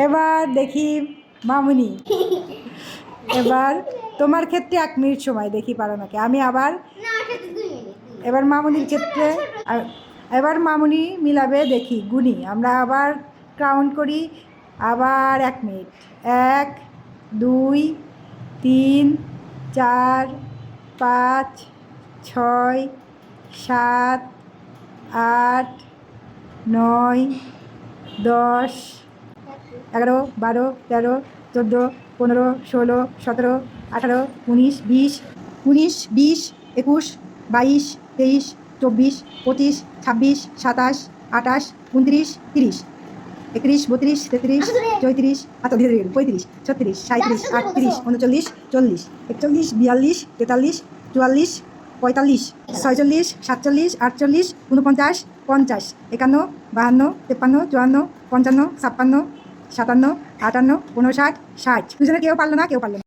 এবার দেখি মামুনি, এবার তোমার ক্ষেত্রে 1 মিনিট সময়, দেখি পারো নাকি। আমি আবার এবার মামুনির ক্ষেত্রে, এবার মামুনি মিলাবে, দেখি গুনি, আমরা আবার কাউন্ট করি, আবার 1 মিনিট। 1 2 3 4 5 6 7 8 9 10 11 12 13 14 15 16 17 18 19 20 19 20 21 22 23 24 25 26 27 28 29 30 31 32 33 34 35 36 37 38 39 40 41 42 43 44 45 46 47 48 49 50 51 52 53 54 55 56 57 58 59 60 60। দুজনে কেউ পারলো না, কেউ পারলো না।